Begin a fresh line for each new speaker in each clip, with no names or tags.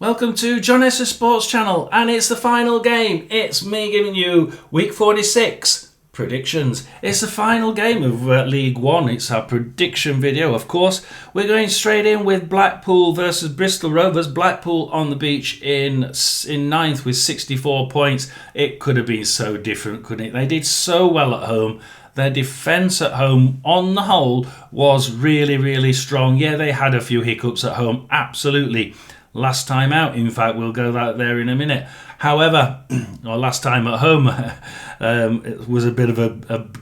Welcome to John Esser Sports Channel, and it's the final game. It's me giving you week 46 predictions. It's the final game of League One. It's our prediction video, of course. We're going straight in with Blackpool versus Bristol Rovers. Blackpool on the beach in ninth with 64 points. It could have been so different, couldn't it? They did so well at home. Their defence at home, on the whole, was really, really strong. Yeah, they had a few hiccups at home, absolutely. Last time out, in fact, we'll go there in a minute. However, or last time at home, it was a bit of a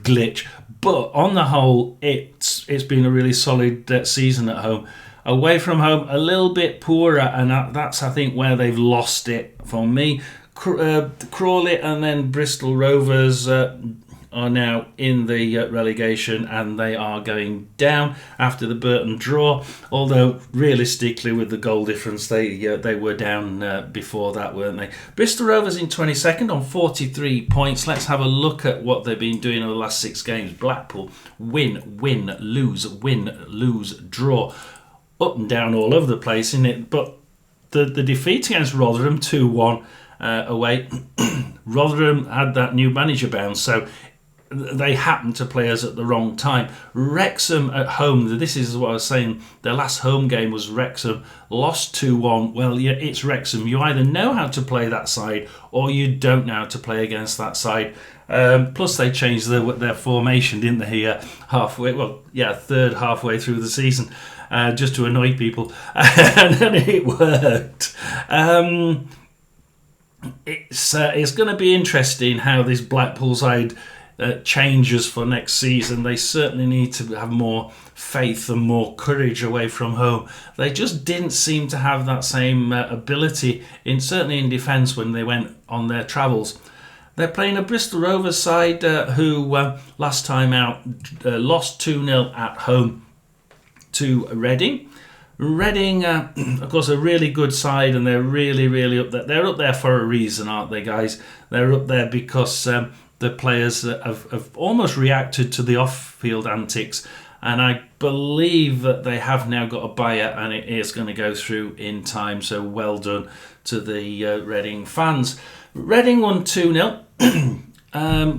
glitch. But on the whole, it's been a really solid season at home. Away from home, a little bit poorer, and that's, I think, where they've lost it for me. Crawley and then Bristol Rovers are now in the relegation, and they are going down after the Burton draw, although realistically with the goal difference they were down before that, weren't they? Bristol Rovers in 22nd on 43 points. Let's have a look at what they've been doing over the last 6 games. Blackpool win, lose, draw, up and down all over the place, isn't it? But the defeat against Rotherham 2-1 away, Rotherham had that new manager bounce, so they happened to play us at the wrong time. Wrexham at home, this is what I was saying, their last home game was Wrexham, lost 2-1. Well, yeah, it's Wrexham. You either know how to play that side or you don't know how to play against that side. Plus they changed their formation, didn't they, third halfway through the season, just to annoy people. And then it worked. It's going to be interesting how this Blackpool side changes for next season. They certainly need to have more faith and more courage away from home. They just didn't seem to have that same ability, certainly in defence, when they went on their travels. They're playing a Bristol Rovers side who last time out lost 2-0 at home to Reading. Reading, of course, a really good side, and they're really, really up there. They're up there for a reason, aren't they, guys? They're up there because the players have almost reacted to the off-field antics, and I believe that they have now got a buyer, and it is going to go through in time. So well done to the Reading fans. Reading won 2-0.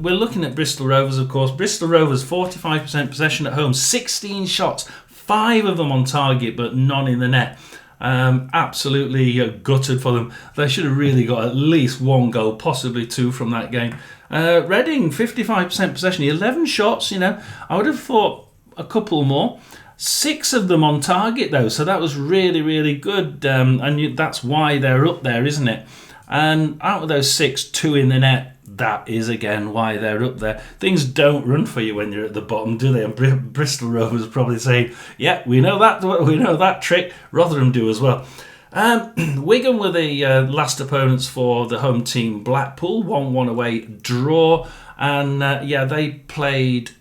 We're looking at Bristol Rovers, of course. Bristol Rovers 45% possession at home, 16 shots, 5 of them on target, but none in the net. Absolutely gutted for them. They should have really got at least 1 goal, possibly 2 from that game. Reading 55% possession, 11 shots. I would have thought a couple more. 6 of them on target though, so that was really, really good. And that's why they're up there, isn't it? And out of those 6, 2 in the net. That is again why they're up there. Things don't run for you when you're at the bottom, do they? And Bristol Rovers probably saying, "Yeah, we know that trick." Rotherham do as well. Wigan were the last opponents for the home team. Blackpool 1-1 away draw, and they played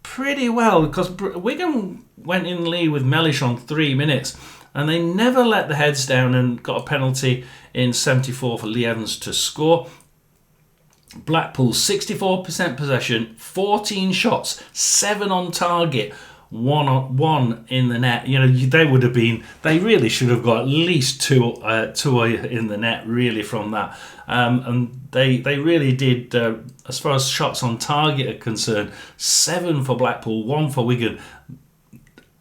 pretty well because Wigan went in the lead with Mellish on 3 minutes, and they never let the heads down and got a penalty in 74 for Lee Evans to score. Blackpool 64% possession, 14 shots, 7 on target, 1 in the net. They really should have got at least two in the net really from that. And they really did, as far as shots on target are concerned, 7 for Blackpool, 1 for Wigan.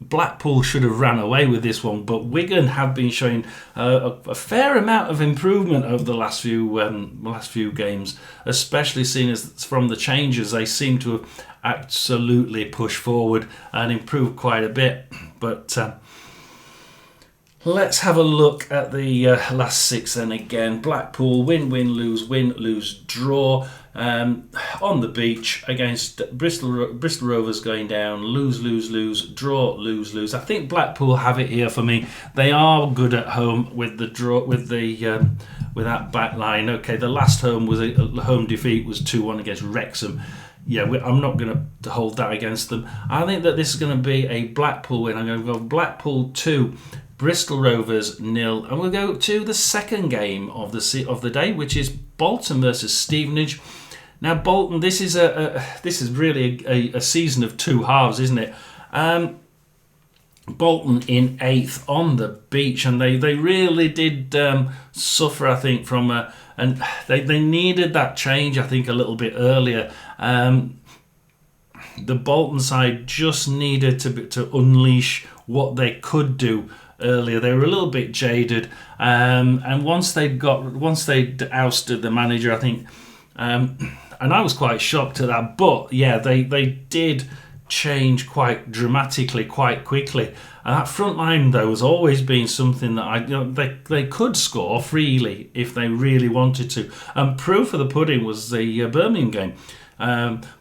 Blackpool should have ran away with this one, but Wigan have been showing a fair amount of improvement over the last few games, especially seeing as from the changes they seem to have absolutely pushed forward and improved quite a bit. But let's have a look at the last 6 then again. Blackpool win, lose, draw. On the beach against Bristol Rovers going down, lose, draw, lose. I think Blackpool have it here for me. They are good at home with the draw, with that back line. Okay, the last home defeat was 2-1 against Wrexham. I'm not going to hold that against them. I think that this is going to be a Blackpool win. I'm going to go Blackpool 2, Bristol Rovers 0, and we'll go to the second game of the day, which is Bolton versus Stevenage. Now, Bolton, this is really a season of 2 halves, isn't it? Bolton in 8th on the beach, and they really did suffer, I think, from and they needed that change, I think, a little bit earlier. The Bolton side just needed to unleash what they could do earlier. They were a little bit jaded, and once they'd ousted the manager, I think, and I was quite shocked at that. But yeah, they did change quite dramatically, quite quickly. And that front line, though, has always been something that they could score freely if they really wanted to. And proof of the pudding was the Birmingham game.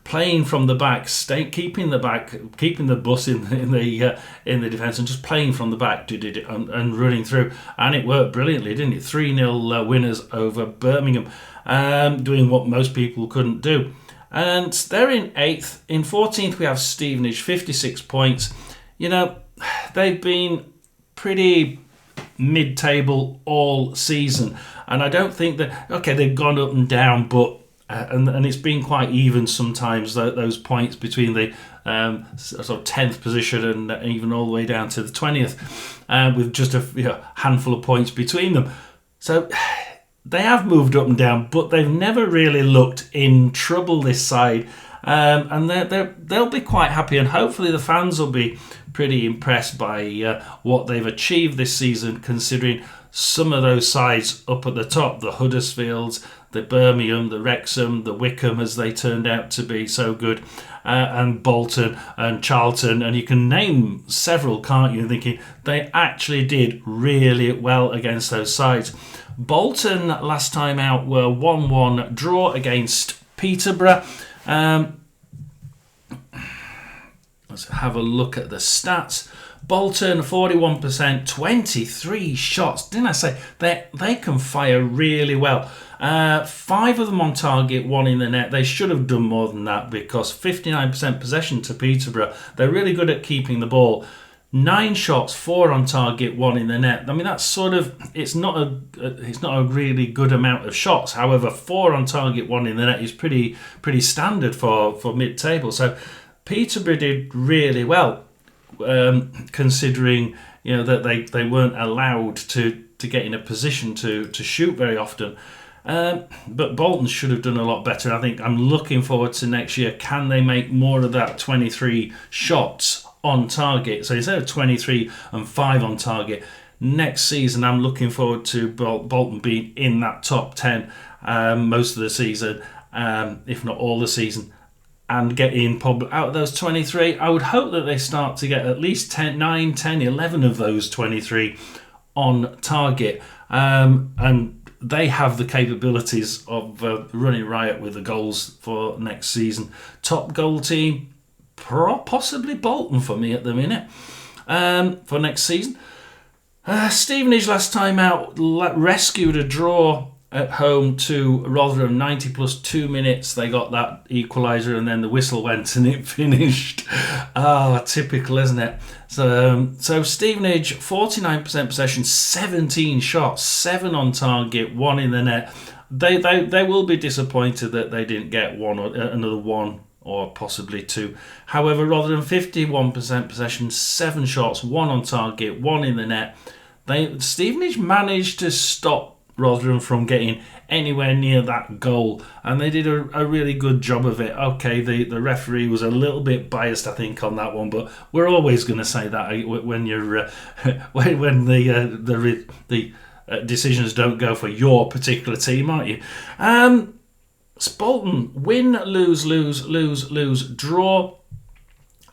Playing from the back, keeping the bus in the defence, and just playing from the back, and running through, and it worked brilliantly, didn't it? 3-0 winners over Birmingham, doing what most people couldn't do. And they're in 8th. In 14th, we have Stevenage, 56 points. You know, they've been pretty mid-table all season, and I don't think that they've gone up and down, but. And it's been quite even sometimes, those points between the sort of 10th position and even all the way down to the 20th, with just a handful of points between them. So they have moved up and down, but they've never really looked in trouble, this side. And they'll be quite happy, and hopefully the fans will be pretty impressed by what they've achieved this season, considering some of those sides up at the top, the Huddersfields, the Birmingham, the Wrexham, the Wickham, as they turned out to be so good, and Bolton and Charlton, and you can name several, can't you? Thinking they actually did really well against those sides. Bolton last time out were 1-1 draw against Peterborough. Let's have a look at the stats. Bolton 41%, 23 shots. Didn't I say they can fire really well? 5 of them on target, 1 in the net. They should have done more than that, because 59% possession to Peterborough. They're really good at keeping the ball. 9 shots, 4 on target, 1 in the net. I mean, that's sort of, it's not a really good amount of shots. However, 4 on target, 1 in the net is pretty standard for mid-table. So Peterborough did really well, considering that they weren't allowed to get in a position to shoot very often. But Bolton should have done a lot better. I think I'm looking forward to next year. Can they make more of that 23 shots on target? So instead of 23 and 5 on target, next season I'm looking forward to Bolton being in that top 10 most of the season, if not all the season, and getting probably out of those 23. I would hope that they start to get at least 9, 10, 11 of those 23 on target, and they have the capabilities of running riot with the goals for next season. Top goal team, possibly Bolton for me at the minute, for next season. Stevenage last time out rescued a draw at home to Rotherham, 90 plus 2 minutes. They got that equaliser, and then the whistle went and it finished. Typical, isn't it? So Stevenage, 49% possession, 17 shots, 7 on target, 1 in the net. They will be disappointed that they didn't get another 1 or possibly 2. However, Rotherham, 51% possession, 7 shots, 1 on target, 1 in the net. Stevenage managed to stop Rotherham from getting anywhere near that goal, and they did a really good job of it. Okay, the referee was a little bit biased, I think, on that one, but we're always going to say that when you're when the decisions don't go for your particular team, aren't you? Bolton win, lose, draw.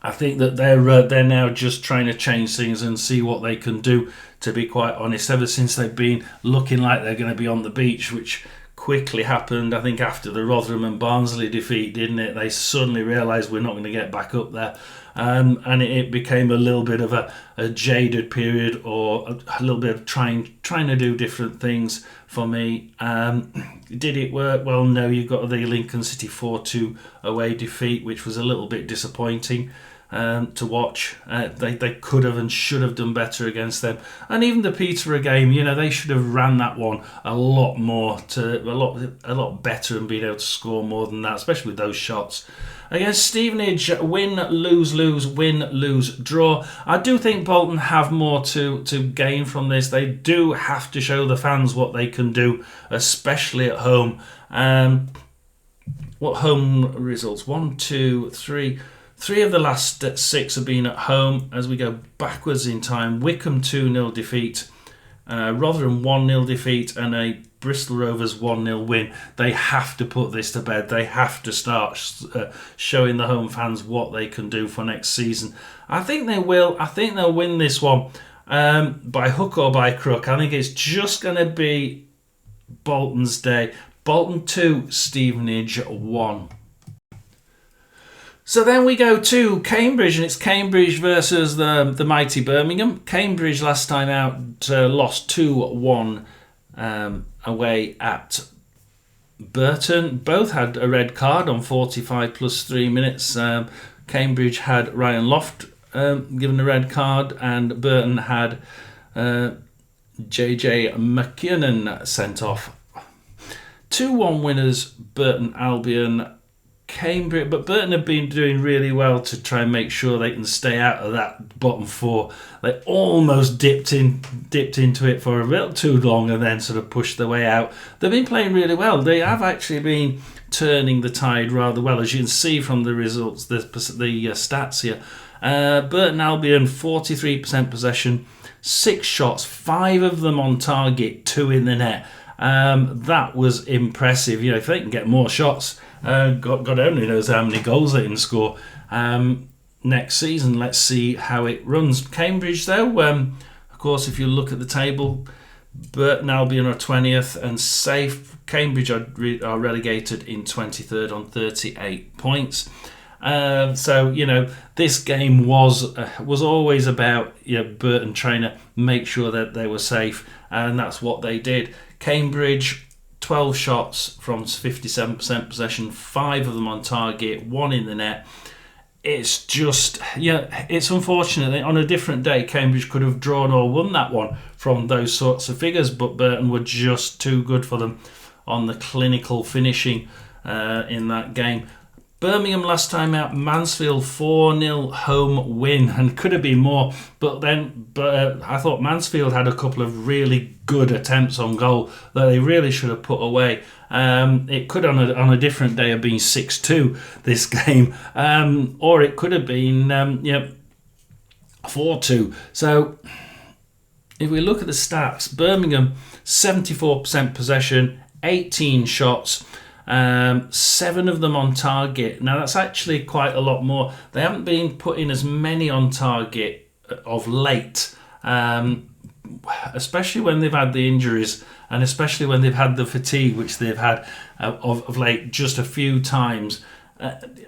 I think that they're now just trying to change things and see what they can do, to be quite honest. Ever since they've been looking like they're going to be on the beach, which quickly happened, I think, after the Rotherham and Barnsley defeat, didn't it? They suddenly realised we're not going to get back up there. And it became a little bit of a jaded period, or a little bit of trying to do different things for me. Did it work? Well, no. You got the Lincoln City 4-2 away defeat, which was a little bit disappointing. to watch. They could have and should have done better against them. And even the Peterborough game, they should have ran that one a lot more, a lot better, and been able to score more than that, especially with those shots. Against Stevenage, win, lose, lose, win, lose, draw. I do think Bolton have more to gain from this. They do have to show the fans what they can do, especially at home. What home results? 1, 2, 3. 3 of the last 6 have been at home. As we go backwards in time, Wycombe 2-0 defeat, Rotherham 1-0 defeat, and a Bristol Rovers 1-0 win. They have to put this to bed. They have to start showing the home fans what they can do for next season. I think they will. I think they'll win this one by hook or by crook. I think it's just going to be Bolton's day. Bolton 2, Stevenage 1. So then we go to Cambridge, and it's Cambridge versus the mighty Birmingham. Cambridge last time out lost 2-1 away at Burton. Both had a red card on 45 plus 3 minutes. Cambridge had Ryan Loft given a red card, and Burton had JJ McKinnon sent off. 2-1 winners, Burton Albion. Cambridge, but Burton have been doing really well to try and make sure they can stay out of that bottom 4. They almost dipped into it for a little too long and then sort of pushed their way out. They've been playing really well. They have actually been turning the tide rather well, as you can see from the results, the stats here. Burton Albion 43% possession, 6 shots, 5 of them on target, 2 in the net. That was impressive. If they can get more shots, God only knows how many goals they can score next season. Let's see how it runs. Cambridge, though, of course, if you look at the table, Burton Albion are 20th and safe. Cambridge are relegated in 23rd on 38 points. So this game was always about Burton trying to make sure that they were safe, and that's what they did. Cambridge, 12 shots from 57% possession, 5 of them on target, 1 in the net. It's just, it's unfortunate that on a different day Cambridge could have drawn or won that one from those sorts of figures, but Burton were just too good for them on the clinical finishing in that game. Birmingham last time out, Mansfield 4-0 home win, and could have been more, but I thought Mansfield had a couple of really good attempts on goal that they really should have put away. It could on a different day have been 6-2 this game, or it could have been 4-2. So if we look at the stats, Birmingham 74% possession, 18 shots. 7 of them on target. Now that's actually quite a lot more. They haven't been putting as many on target of late, especially when they've had the injuries, and especially when they've had the fatigue, which they've had of late just a few times.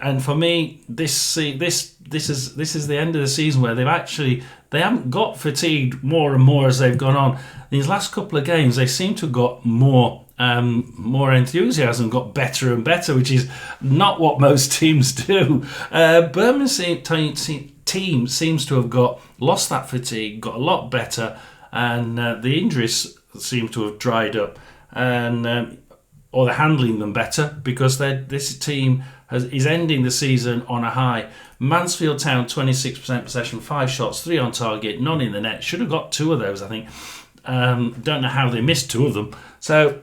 And for me, this is the end of the season where they haven't got fatigued more and more as they've gone on. These last couple of games, they seem to have got more enthusiasm, got better and better, which is not what most teams do. Birmingham's team seems to have lost that fatigue, got a lot better, and the injuries seem to have dried up, and or they're handling them better, because this team is ending the season on a high. Mansfield Town 26% possession, 5 shots, 3 on target, none in the net. Should have got 2 of those, I think. Don't know how they missed 2 of them. So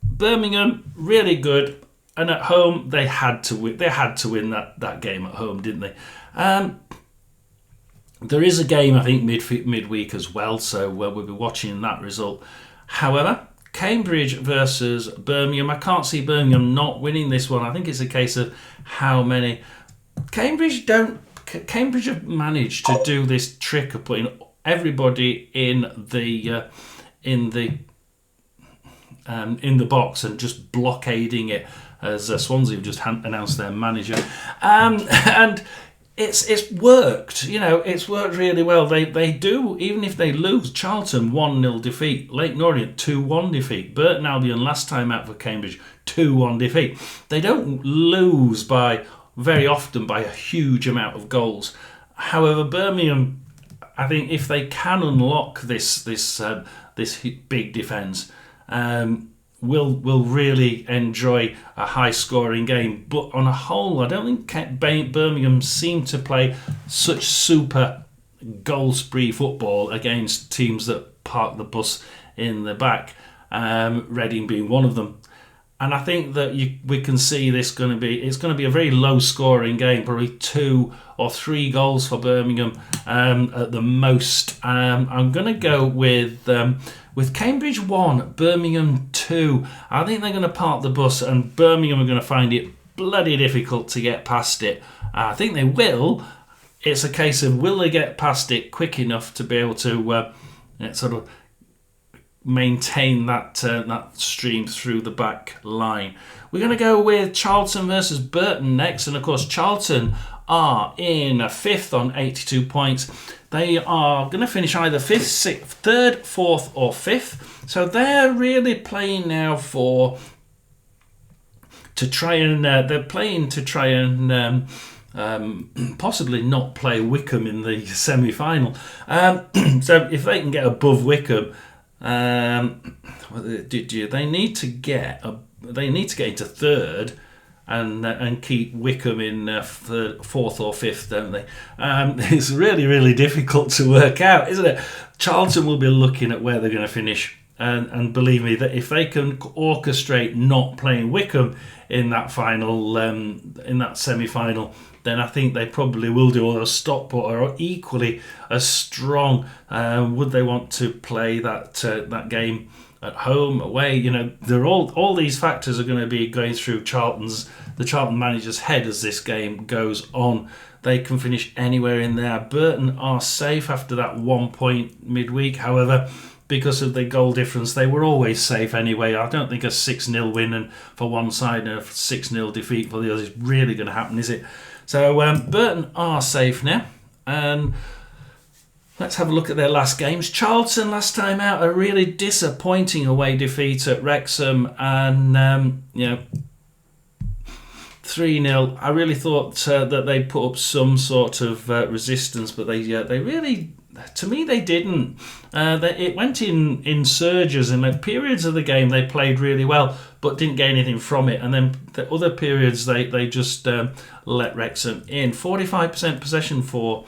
Birmingham really good, and at home they had to win. They had to win that game at home, didn't they? There is a game, I think, midweek as well, so we'll be watching that result. However, Cambridge versus Birmingham, I can't see Birmingham not winning this one. I think it's a case of how many. Cambridge have managed to do this trick of putting everybody in the box and just blockading it, as Swansea have just announced their manager, and it's worked. It's worked really well. They do, even if they lose. Charlton 1-0 defeat, Leyton Orient 2-1 defeat, Burton Albion last time out for Cambridge 2-1 defeat. They don't lose by very often by a huge amount of goals. However, Birmingham, I think if they can unlock this big defence, will really enjoy a high-scoring game. But on a whole, I don't think Birmingham seem to play such super goal-spree football against teams that park the bus in the back, Reading being one of them. And I think that we can see it's going to be a very low-scoring game, probably 2 or 3 goals for Birmingham at the most. I'm going to go with Cambridge 1, Birmingham 2. I think they're going to park the bus, and Birmingham are going to find it bloody difficult to get past it. I think they will. It's a case of, will they get past it quick enough to be able to sort of maintain that stream through the back line. We're going to go with Charlton versus Burton next, and of course Charlton are in 5th on 82 points. They are going to finish either 5th, 6th, 3rd, 4th or 5th. So they're really playing now they're playing to try and possibly not play Wycombe in the semi-final. So if they can get above Wycombe, they need to get into 3rd and keep Wycombe in 4th or 5th, don't they? It's really, really difficult to work out, isn't it? Charlton will be looking at where they're going to finish, and believe me that if they can orchestrate not playing Wycombe in that final, in that semi-final, then I think they probably will do. Or Stockport are equally as strong. Would they want to play that game at home, away? You know, they're all these factors are going to be going through the Charlton manager's head as this game goes on. They can finish anywhere in there. Burton are safe after that 1 point midweek. However, because of the goal difference, they were always safe anyway. I don't think a 6-0 win for one side and a 6-0 defeat for the other is really going to happen, is it? So Burton are safe now. And let's have a look at their last games. Charlton, last time out, a really disappointing away defeat at Wrexham, and 3-0. I really thought that they put up some sort of resistance, but they really, to me, they didn't. It went in surges, and like periods of the game they played really well, but didn't get anything from it. And then the other periods they just let Wrexham in. 45% possession for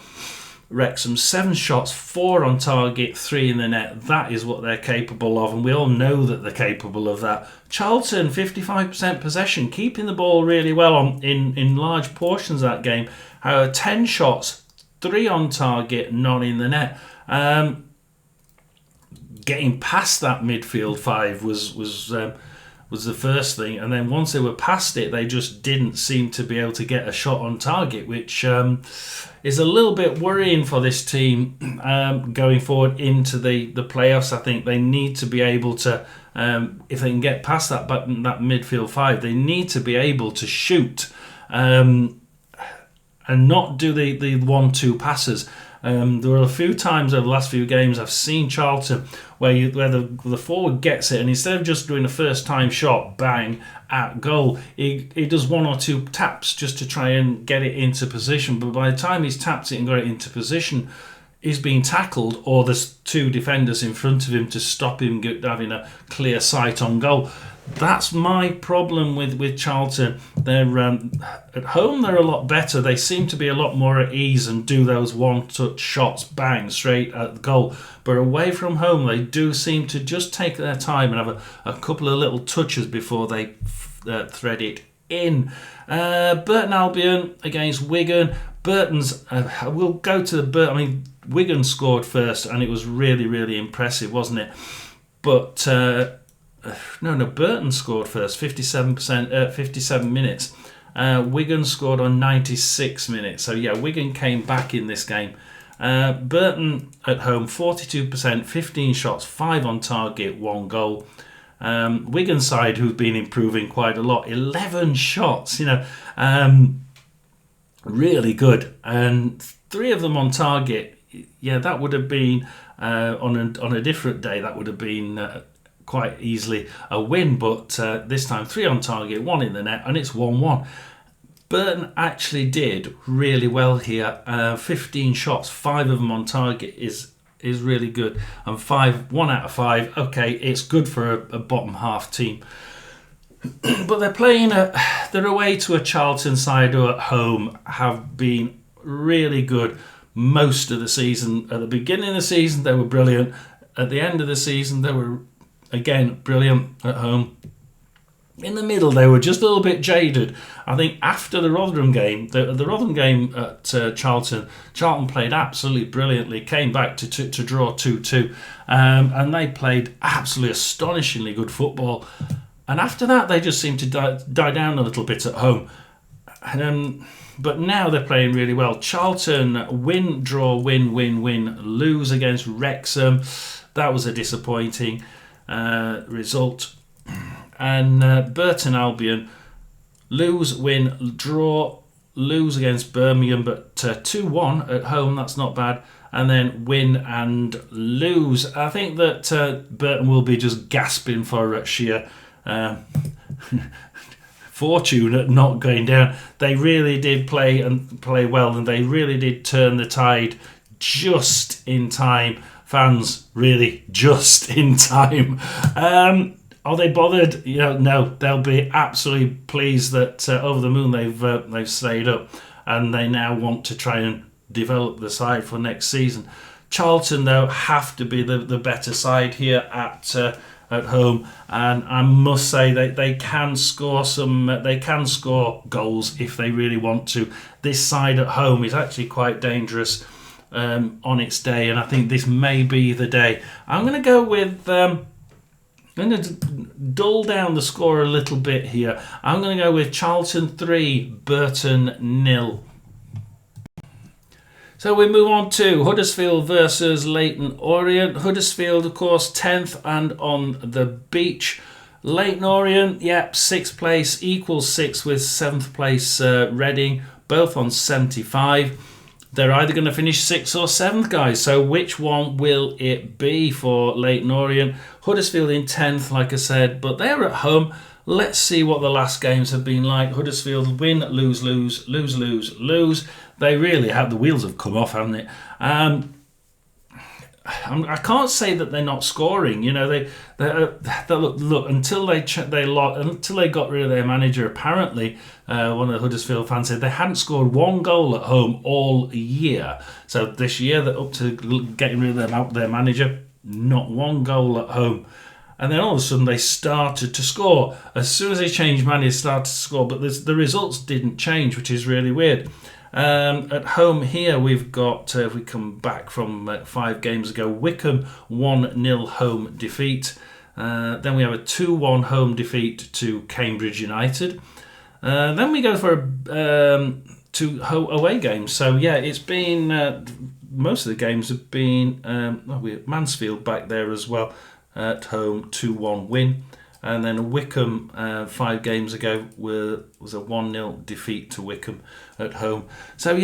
Wrexham, 7 shots, 4 on target, 3 in the net. That is what they're capable of, and we all know that they're capable of that. Charlton, 55% possession, keeping the ball really well in large portions of that game. 10 shots, 3 on target, none in the net. Getting past that midfield 5 was the first thing, and then once they were past it, they just didn't seem to be able to get a shot on target, which is a little bit worrying for this team going forward into the playoffs. I think they need to be able to, if they can get past that midfield 5, they need to be able to shoot and not do the 1-2 passes. There were a few times over the last few games I've seen Charlton where the forward gets it, and instead of just doing a first time shot, bang, at goal, he does 1 or 2 taps just to try and get it into position. But by the time he's tapped it and got it into position, he's being tackled, or there's 2 defenders in front of him to stop him having a clear sight on goal. That's my problem with Charlton. They're at home, they're a lot better. They seem to be a lot more at ease and do those one-touch shots, bang, straight at the goal. But away from home, they do seem to just take their time and have a couple of little touches before they thread it in. Burton Albion against Wigan. Burton's, we'll go to the Burton. I mean, Wigan scored first, and it was really, really impressive, wasn't it? But Burton scored first, 57 minutes. Wigan scored on 96 minutes. So yeah, Wigan came back in this game. Burton at home, 42%, 15 shots, 5 on target, 1 goal. Wigan side, who've been improving quite a lot, 11 shots, really good, and 3 of them on target. Yeah, that would have been on a different day. That would have been quite easily a win, but this time 3 on target, 1 in the net, and it's 1-1. Burton actually did really well here. 15 shots, 5 of them on target is really good. And 1 out of 5, okay, it's good for a bottom half team. But they're away to a Charlton side who at home have been really good most of the season. At the beginning of the season, they were brilliant. At the end of the season, they were, again, brilliant at home. In the middle, they were just a little bit jaded. I think after the Rotherham game, the Rotherham game at Charlton played absolutely brilliantly, came back to draw 2-2, and they played absolutely astonishingly good football. And after that, they just seemed to die down a little bit at home. But now they're playing really well. Charlton win, draw, win, lose against Wrexham. That was a disappointing result. And Burton Albion lose, win, draw, lose against Birmingham, but 2-1 at home, that's not bad. And then win and lose. I think that Burton will be just gasping for sheer fortune at not going down. They really did play well, and they really did turn the tide just in time. Fans, really just in time. Are they bothered? No. They'll be absolutely pleased that over the moon they've stayed up, and they now want to try and develop the side for next season. Charlton, though, have to be the better side here at home, and I must say they can score goals if they really want to. This side at home is actually quite dangerous on its day, and I think this may be the day. I'm going to go with. I'm going to dull down the score a little bit here. I'm going to go with Charlton 3, Burton 0. So we move on to Huddersfield versus Leyton Orient. Huddersfield, of course, 10th and on the beach. Leyton Orient, 6th place, equals 6 with 7th place Reading, both on 75. They're either going to finish 6th or 7th, guys. So which one will it be for Leyton Orient? Huddersfield in 10th, like I said, but they're at home. Let's see what the last games have been like. Huddersfield win, lose, lose, lose, lose, lose. They really have. The wheels have come off, haven't they? I can't say that they're not scoring. They look until they got rid of their manager. Apparently, one of the Huddersfield fans said they hadn't scored 1 goal at home all year. So this year, they're up to getting rid of their manager. Not 1 goal at home. And then all of a sudden they started to score. As soon as they changed managers, started to score, but the results didn't change, which is really weird. At home here, we've got, if we come back from 5 games ago, Wycombe 1-0 home defeat. Then we have a 2-1 home defeat to Cambridge United. Then we go for 2 away games. So it's been, most of the games have been, we have Mansfield back there as well. At home, 2-1 win. And then Wycombe 5 games ago was a 1-0 defeat to Wycombe at home. So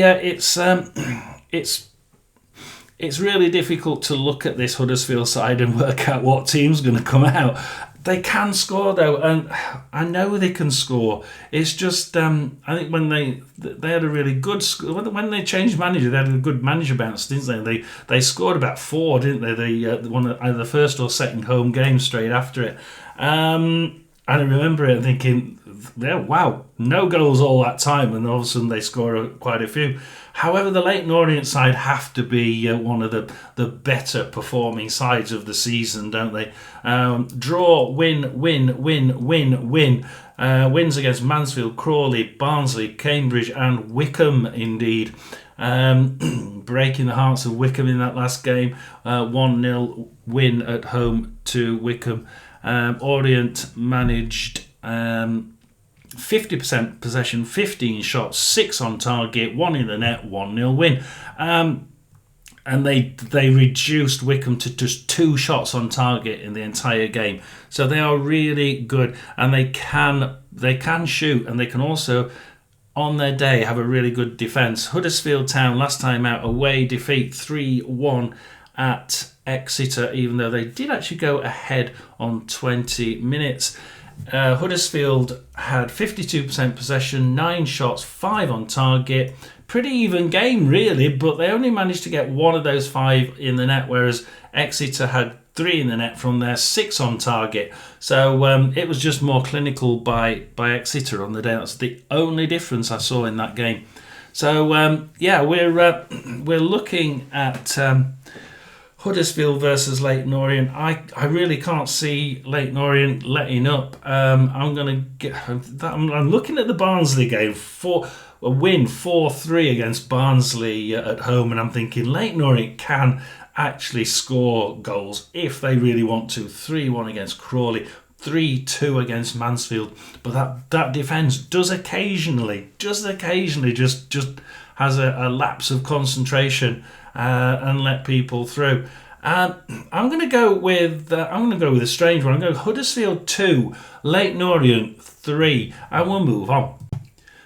it's really difficult to look at this Huddersfield side and work out what team's going to come out. They can score though, and I know they can score. It's just I think when they had a really good when they changed manager, they had a good manager bounce, didn't they? They scored about 4, didn't they? They won either the first or second home game straight after it. And I remember it thinking, wow, no goals all that time, and all of a sudden they score quite a few. However, the Leyton Orient side have to be one of the better performing sides of the season, don't they? Draw, win. Wins against Mansfield, Crawley, Barnsley, Cambridge and Wycombe, indeed. Breaking the hearts of Wycombe in that last game. 1-0 win at home to Wycombe. Orient managed 50% possession, 15 shots, 6 on target, 1 in the net, 1-0 win. And they reduced Wycombe to just 2 shots on target in the entire game. So they are really good, and they can shoot, and they can also, on their day, have a really good defence. Huddersfield Town, last time out, away defeat 3-1 at Exeter, even though they did actually go ahead on 20 minutes. Huddersfield had 52% possession, 9 shots, 5 on target. Pretty even game, really, but they only managed to get 1 of those 5 in the net, whereas Exeter had 3 in the net from their 6 on target. So it was just more clinical by Exeter on the day. That's the only difference I saw in that game. So we're looking at Huddersfield versus Leyton Orient. I really can't see Leyton Orient letting up. I'm looking at the Barnsley game for a win 4-3 against Barnsley at home, and I'm thinking Leyton Orient can actually score goals if they really want to. 3-1 against Crawley, 3-2 against Mansfield, but that defence does occasionally just has a lapse of concentration and let people through. I'm going to go with a strange one. I'm going to go Huddersfield 2, Leyton Orient 3, and we'll move on.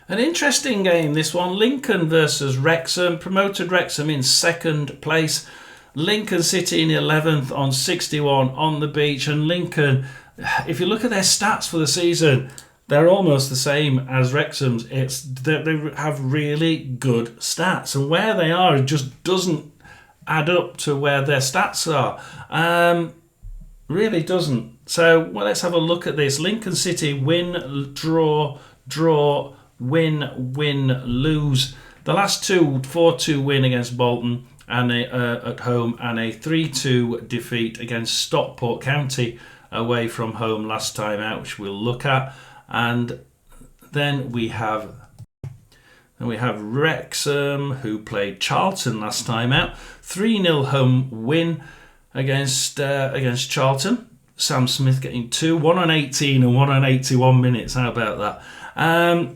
An interesting game, this one. Lincoln versus Wrexham. Promoted Wrexham in 2nd place. Lincoln City in 11th on 61 on the beach. And Lincoln, if you look at their stats for the season, they're almost the same as Wrexham's. They have really good stats. And where they are, it just doesn't add up to where their stats are. Really doesn't. So, let's have a look at this. Lincoln City win, draw, win, lose. The last 2, 4-2 win against Bolton and at home, and a 3-2 defeat against Stockport County away from home last time out, which we'll look at. And then we have Wrexham, who played Charlton last time out. 3-0 home win against Charlton. Sam Smith getting 2, 1 on 18 and 1 on 81 minutes. How about that?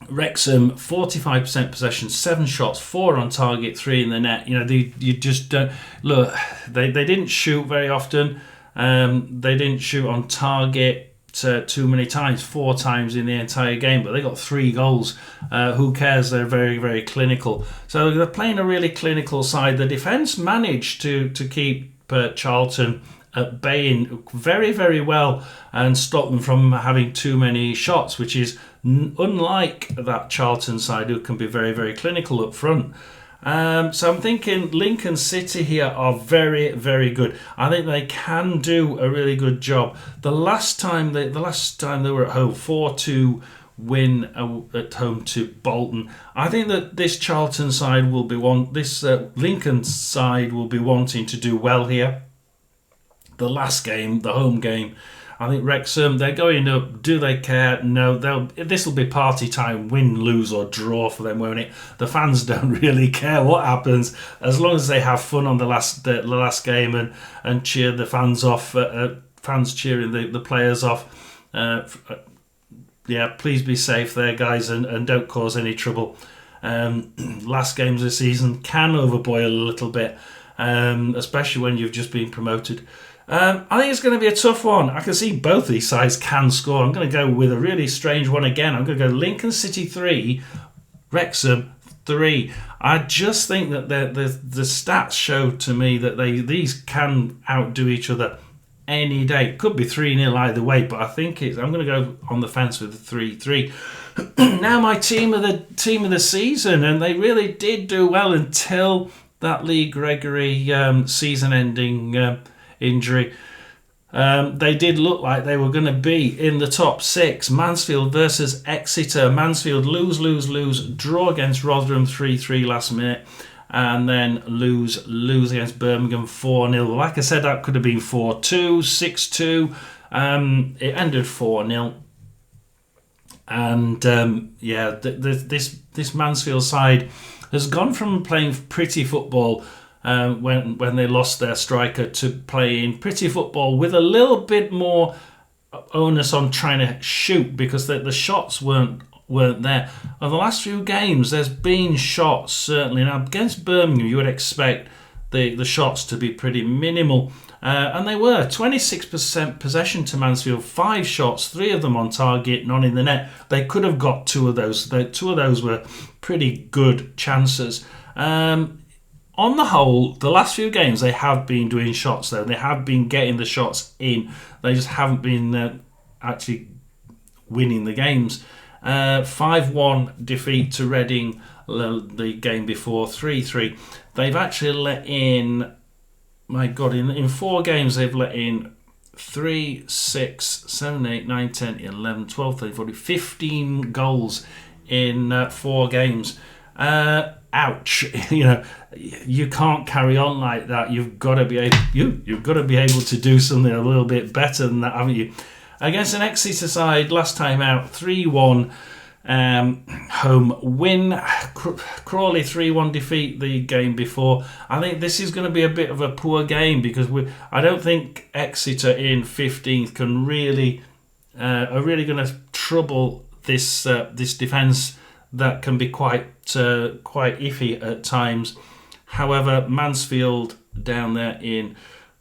Wrexham, 45% possession, 7 shots, 4 on target, 3 in the net. You just don't look. They didn't shoot very often. They didn't shoot on target too many times, 4 times in the entire game, but they got 3 goals. Who cares? They're very, very clinical. So they're playing a really clinical side. The defence managed to keep Charlton at bay very, very well and stop them from having too many shots, which is unlike that Charlton side, who can be very, very clinical up front. So I'm thinking Lincoln City here are very, very good. I think they can do a really good job. The last time they were at home, 4-2 win at home to Bolton. I think that this Charlton side Lincoln side will be wanting to do well here. The last game, the home game, I think Wrexham, they're going up. Do they care? No. This will be party time, win, lose or draw for them, won't it? The fans don't really care what happens as long as they have fun on the last game and cheer the fans off. Fans cheering the players off. Please be safe there, guys, and don't cause any trouble. Last games of the season can overboil a little bit, especially when you've just been promoted. I think it's going to be a tough one. I can see both these sides can score. I'm going to go with a really strange one again. I'm going to go Lincoln City 3, Wrexham 3. I just think that the stats show to me that these can outdo each other any day. It could be 3-0 either way, but I think I'm going to go on the fence with the 3-3. Now my team of the season, and they really did do well until that Lee Gregory season-ending injury. They did look like they were going to be in the top 6. Mansfield versus Exeter. Mansfield lose, draw against Rotherham 3-3 last minute, and then lose against Birmingham 4-0. Like I said, that could have been 4-2, 6-2. It ended 4-0. And this Mansfield side has gone from playing pretty football when they lost their striker to playing pretty football with a little bit more onus on trying to shoot, because the shots weren't there. Over the last few games, there's been shots, certainly. Now, against Birmingham, you would expect the shots to be pretty minimal. And they were 26% possession to Mansfield, 5 shots, 3 of them on target, none in the net. They could have got 2 of those. 2 of those were pretty good chances. On the whole, the last few games, they have been doing shots, though. They have been getting the shots in. They just haven't been actually winning the games. 5-1 defeat to Reading the game before, 3-3. They've actually let in, my God, in 4 games they've let in 3, 6, 7, 8, 9, 10, 11, 12, 13, 14, 15 goals in 4 games. Ouch! You can't carry on like that. You've got to be able to do something a little bit better than that, haven't you? Against an Exeter side last time out, 3-1 home win. Crawley 3-1 defeat the game before. I think this is going to be a bit of a poor game because I don't think Exeter in 15th can really are really going to trouble this defence that can be quite iffy at times. However, Mansfield down there in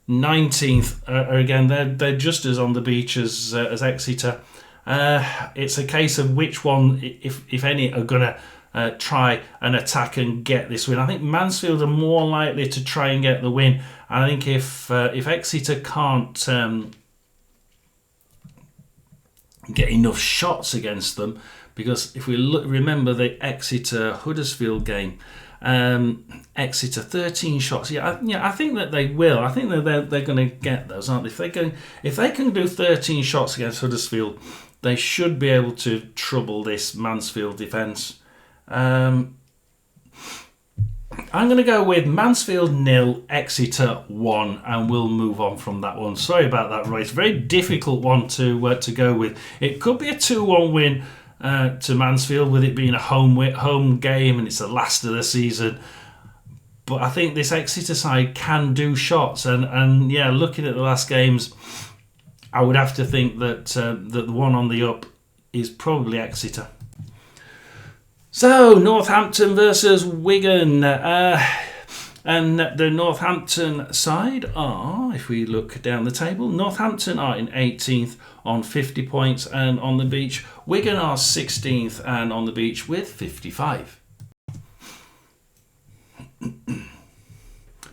19th, again, they're just as on the beach as Exeter. It's a case of which one, if any, are going to try and attack and get this win. I think Mansfield are more likely to try and get the win. I think if Exeter can't get enough shots against them, because if we remember the Exeter Huddersfield game, Exeter 13 shots. I think that they will. I think that they're going to get those, aren't they? If they can do 13 shots against Huddersfield, they should be able to trouble this Mansfield defence. I'm going to go with Mansfield 0, Exeter 1, and we'll move on from that one. Sorry about that, Roy. It's a very difficult one to go with. It could be a 2-1 win to Mansfield, with it being a home game and it's the last of the season. But I think this Exeter side can do shots, and looking at the last games, I would have to think that the one on the up is probably Exeter. So Northampton versus Wigan. And the Northampton side are, if we look down the table, Northampton are in 18th on 50 points and on the beach. Wigan are 16th and on the beach with 55.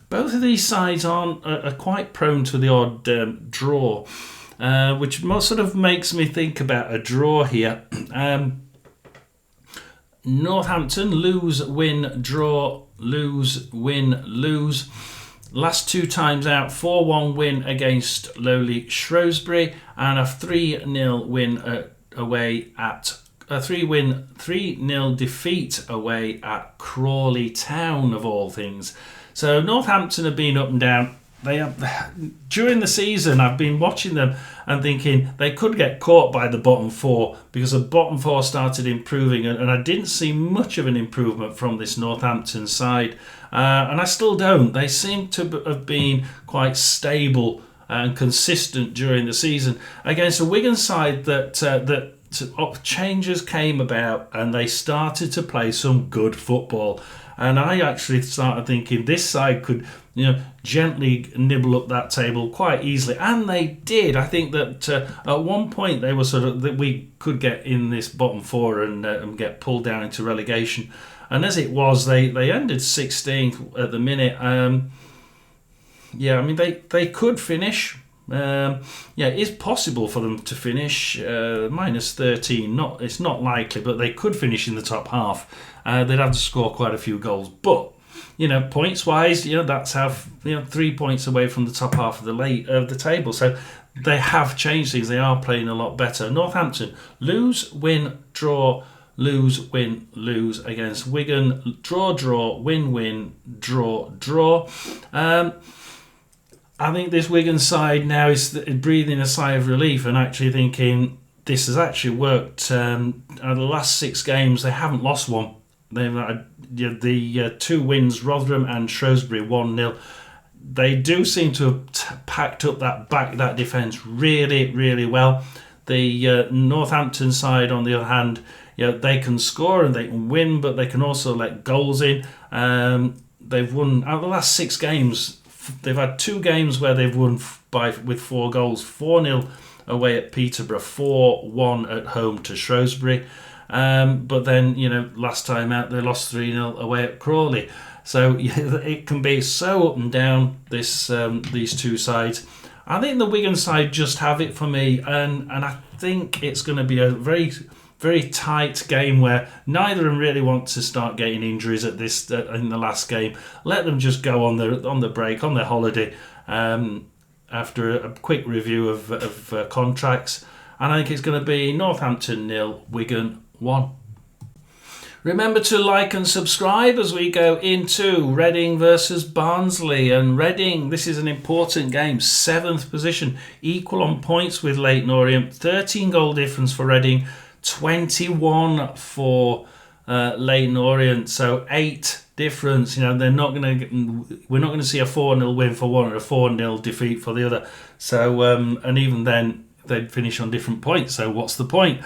Both of these sides are quite prone to the odd draw, which sort of makes me think about a draw here. Northampton lose, win, draw, lose, win, lose. Last 2 times out, 4-1 win against lowly Shrewsbury and a 3-0 win away at a 3-0 defeat away at Crawley Town, of all things. So Northampton have been up and down. They have, during the season, I've been watching them and thinking they could get caught by the bottom 4 because the bottom 4 started improving, and I didn't see much of an improvement from this Northampton side, and I still don't. They seem to have been quite stable and consistent during the season against a Wigan side that changes came about and they started to play some good football. And I actually started thinking this side could, gently nibble up that table quite easily, and they did. I think that at one point they were that we could get in this bottom 4 and get pulled down into relegation. And as it was, they ended 16th at the minute. They could finish. It is possible for them to finish minus 13. It's not likely, but they could finish in the top half. They'd have to score quite a few goals, but points wise, that's how 3 points away from the top half of the table. So they have changed things. They are playing a lot better. Northampton lose, win, draw, lose, win, lose against Wigan. Draw, win, win, draw. I think this Wigan side now is breathing a sigh of relief and actually thinking this has actually worked. Out of the last 6 games, they haven't lost one. They've had the 2 wins, Rotherham and Shrewsbury, 1-0. They do seem to have packed up that defence really, really well. The Northampton side, on the other hand, they can score and they can win, but they can also let goals in. They've won out of the last 6 games. They've had 2 games where they've won with 4 goals. 4-0 away at Peterborough, 4-1 at home to Shrewsbury. But then, last time out they lost 3-0 away at Crawley. So it can be so up and down, these 2 sides. I think the Wigan side just have it for me, and I think it's going to be a very, very tight game where neither of them really want to start getting injuries at this in the last game. Let them just go on the break, on their holiday, after a quick review of contracts. And I think it's going to be Northampton 0, Wigan 1. Remember to like and subscribe as we go into Reading versus Barnsley. And Reading, this is an important game. 7th position, equal on points with Leyton Orient. 13 goal difference for Reading, 21 for Leyton Orient. So 8 difference. We're not going to see a 4-0 win for one or a 4-0 defeat for the other. So and even then they'd finish on different points. So what's the point?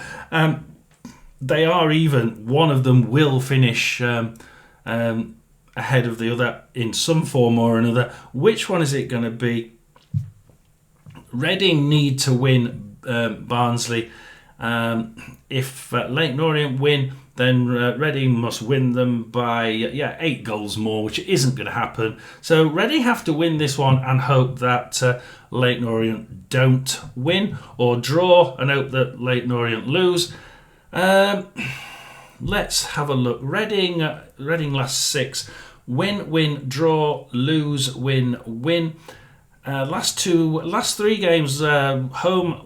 They are even. One of them will finish ahead of the other in some form or another. Which one is it going to be? Reading need to win Barnsley. If Leyton Orient win, then Reading must win them by 8 goals more, which isn't going to happen. So Reading have to win this one and hope that Leyton Orient don't win, or draw and hope that Leyton Orient lose. Let's have a look. Reading last 6. Win, draw, lose, win. Last 3 games, home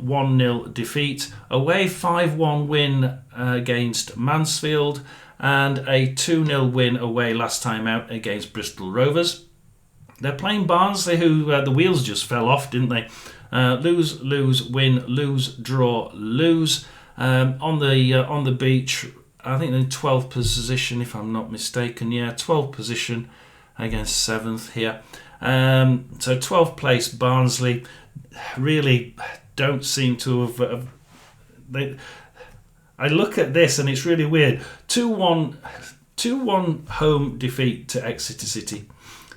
1-0 defeat, away 5-1 win against Mansfield, and a 2-0 win away last time out against Bristol Rovers. They're playing Barnsley, who the wheels just fell off, didn't they? Lose, win, lose, draw, lose. On the beach, I think in 12th position, if I'm not mistaken. 12th position against 7th here. So 12th place Barnsley really don't seem to have. I look at this and it's really weird. 2-1 home defeat to Exeter City,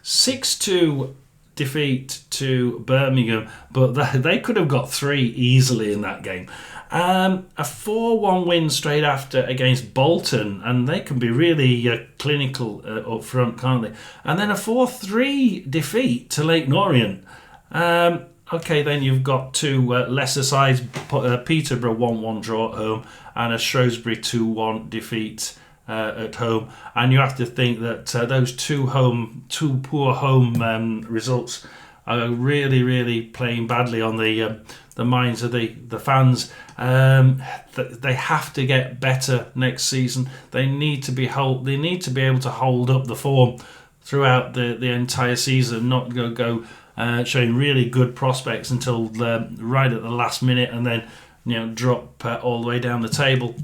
6-2 defeat to Birmingham, but they could have got 3 easily in that game. A 4-1 win straight after against Bolton, and they can be really clinical up front, can't they? And then a 4-3 defeat to Leyton Orient. Okay, then you've got 2 lesser sides, Peterborough 1-1 draw at home and a Shrewsbury 2-1 defeat at home. And you have to think that those two poor home results are really, really playing badly on the minds of the fans. They have to get better next season. They need to be able to hold up the form throughout the entire season, not go showing really good prospects until right at the last minute and then drop all the way down the table.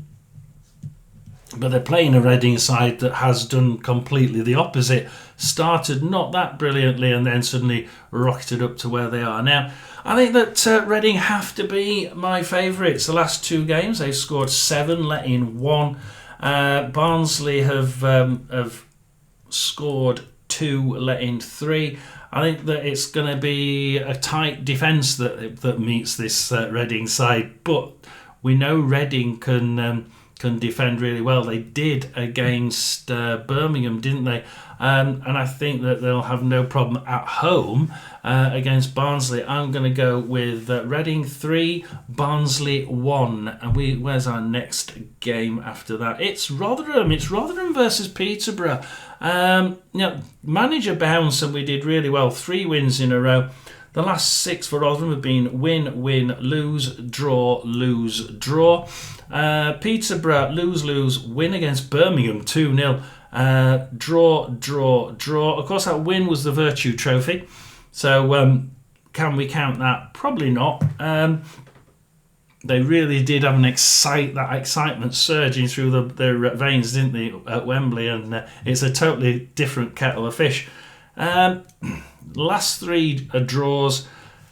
But they're playing a Reading side that has done completely the opposite. Started not that brilliantly and then suddenly rocketed up to where they are now. I think that Reading have to be my favourites. The last 2 games, they've scored 7, let in 1. Barnsley have scored 2, let in 3. I think that it's going to be a tight defence that meets this Reading side. But we know Reading can defend really well. They did against Birmingham, didn't they? And I think that they'll have no problem at home against Barnsley. I'm going to go with Reading 3, Barnsley 1. And where's our next game after that? It's Rotherham. It's Rotherham versus Peterborough. Manager bounce, and we did really well. 3 wins in a row. The last 6 for Rotherham have been win, lose, draw, lose, draw. Peterborough, lose, win against Birmingham 2-0. Draw. Of course, that win was the Virtue Trophy. So can we count that? Probably not. They really did have that excitement surging through their veins, didn't they, at Wembley? And it's a totally different kettle of fish. Last 3 are draws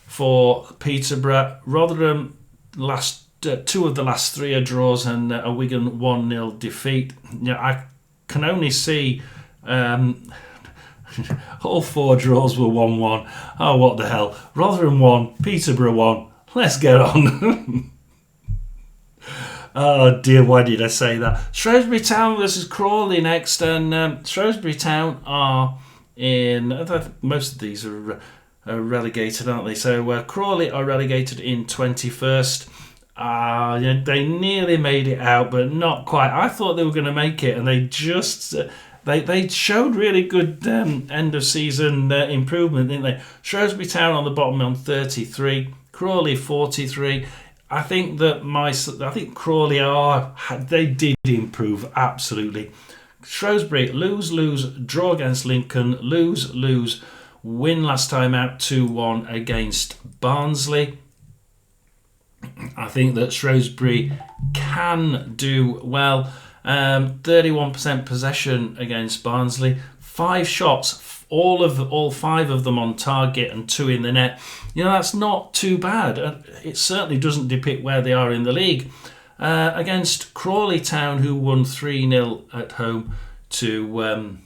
for Peterborough. Rotherham, 2 of the last 3 are draws, and a Wigan 1-0 defeat. I can only see all 4 draws were 1-1. Oh, what the hell. Rotherham 1, Peterborough 1. Let's get on. Oh dear, why did I say that? Shrewsbury Town versus Crawley next, and Shrewsbury Town are in... Most of these are relegated, aren't they? So Crawley are relegated in 21st. They nearly made it out, but not quite. I thought they were going to make it, and they just they showed really good end of season improvement, didn't they? Shrewsbury Town on the bottom on 33, Crawley 43. I think Crawley they did improve absolutely. Shrewsbury lose, draw against Lincoln, lose, win last time out 2-1 against Barnsley. I think that Shrewsbury can do well. 31% possession against Barnsley, 5 shots, all 5 of them on target and 2 in the net. That's not too bad. It certainly doesn't depict where they are in the league. Against Crawley Town, who won 3-0 at home to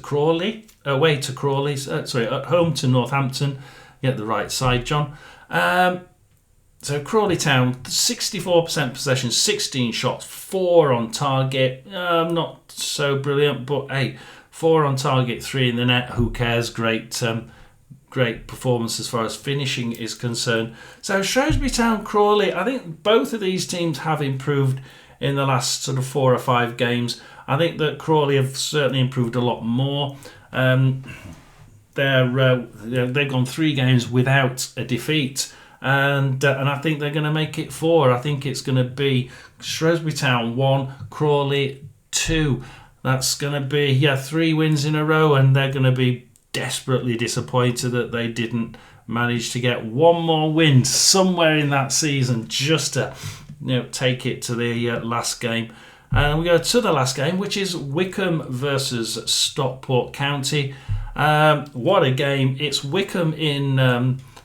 Crawley, away to Crawley. At home to Northampton. Get the right side, John. So Crawley Town, 64% possession, 16 shots, 4 on target. Not so brilliant, but hey, 4 on target, 3 in the net. Who cares? Great performance as far as finishing is concerned. So Shrewsbury Town, Crawley, I think both of these teams have improved in the last sort of 4 or 5 games. I think that Crawley have certainly improved a lot more. They've gone 3 games without a defeat. And I think they're going to make it 4. I think it's going to be Shrewsbury Town 1, Crawley 2. That's going to be 3 wins in a row, and they're going to be desperately disappointed that they didn't manage to get one more win somewhere in that season just to take it to the last game. And we go to the last game, which is Wycombe versus Stockport County. What a game. It's Wycombe in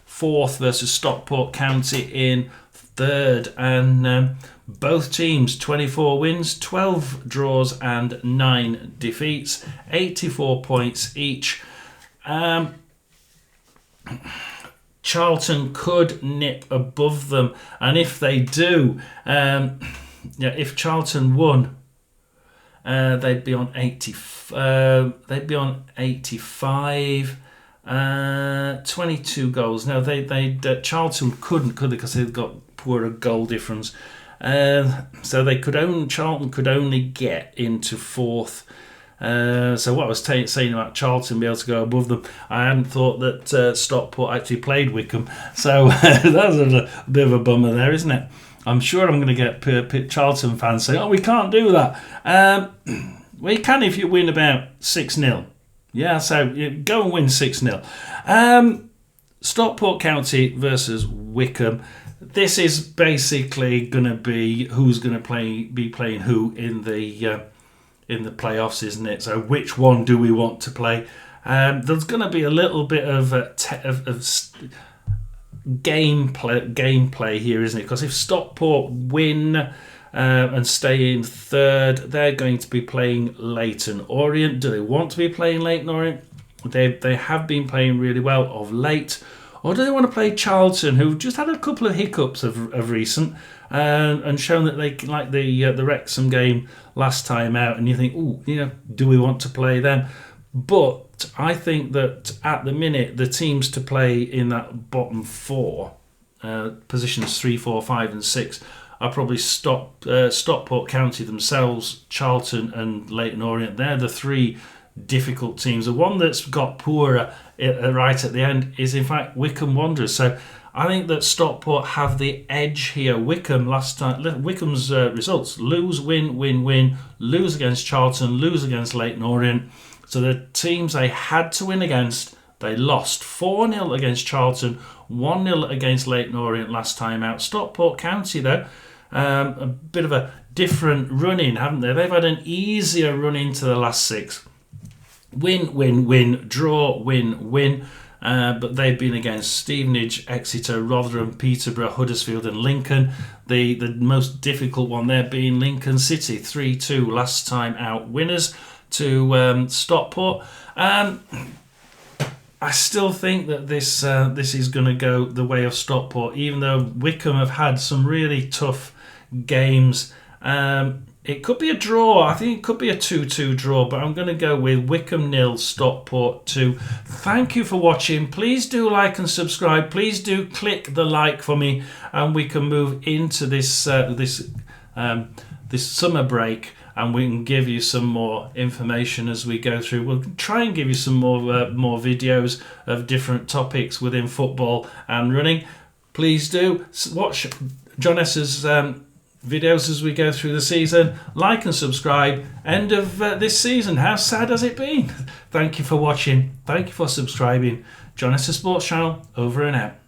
4th versus Stockport County in 3rd, and both teams 24 wins, 12 draws and 9 defeats, 84 points each. Charlton could nip above them, and if they do, if Charlton won, they'd be on 80. They'd be on 85. 22 goals. No, Charlton couldn't, could they? Because they've got poorer goal difference. So Charlton could only get into 4th. So what I was saying about Charlton being able to go above them, I hadn't thought that Stockport actually played Wycombe. So that was a bit of a bummer there, isn't it? I'm sure I'm going to get Charlton fans saying, "Oh, we can't do that." Well, you can if you win about 6-0. Yeah, so go and win 6-0. Stockport County versus Wycombe. This is basically going to be who's going to be playing who in the playoffs, isn't it? So which one do we want to play? There's going to be a little bit of gameplay here, isn't it? Because if Stockport win and stay in 3rd, they're going to be playing Leyton Orient. Do they want to be playing Leyton Orient? They have been playing really well of late. Or do they want to play Charlton, who've just had a couple of hiccups of recent and shown that they like the Wrexham game last time out? And you think, do we want to play them? But I think that at the minute, the teams to play in that bottom 4, positions 3, 4, 5 and 6, are probably Stockport County themselves, Charlton and Leyton Orient. They're the 3 difficult teams. The one that's got poorer right at the end is in fact Wycombe Wanderers. So I think that Stockport have the edge here. Wycombe's results: lose, win, win, win, lose against Charlton, lose against Leyton Orient. So the teams they had to win against, they lost. 4-0 against Charlton, 1-0 against Leyton Orient last time out. Stockport County though, a bit of a different run-in, haven't they? They've had an easier run into the last 6. Win, win, win, draw, win, win. But they've been against Stevenage, Exeter, Rotherham, Peterborough, Huddersfield and Lincoln. The most difficult one there being Lincoln City, 3-2 last time out winners to Stockport. I still think that this is going to go the way of Stockport, even though Wycombe have had some really tough games It could be a draw. I think it could be a 2-2 draw, but I'm going to go with Wycombe 0, Stockport 2. Thank you for watching. Please do like and subscribe. Please do click the like for me, and we can move into this summer break, and we can give you some more information as we go through. We'll try and give you some more videos of different topics within football and running. Please do watch John S's videos as we go through the season. Like and subscribe. End of this season. How sad has it been? Thank you for watching. Thank you for subscribing. John S Sports Channel, over and out.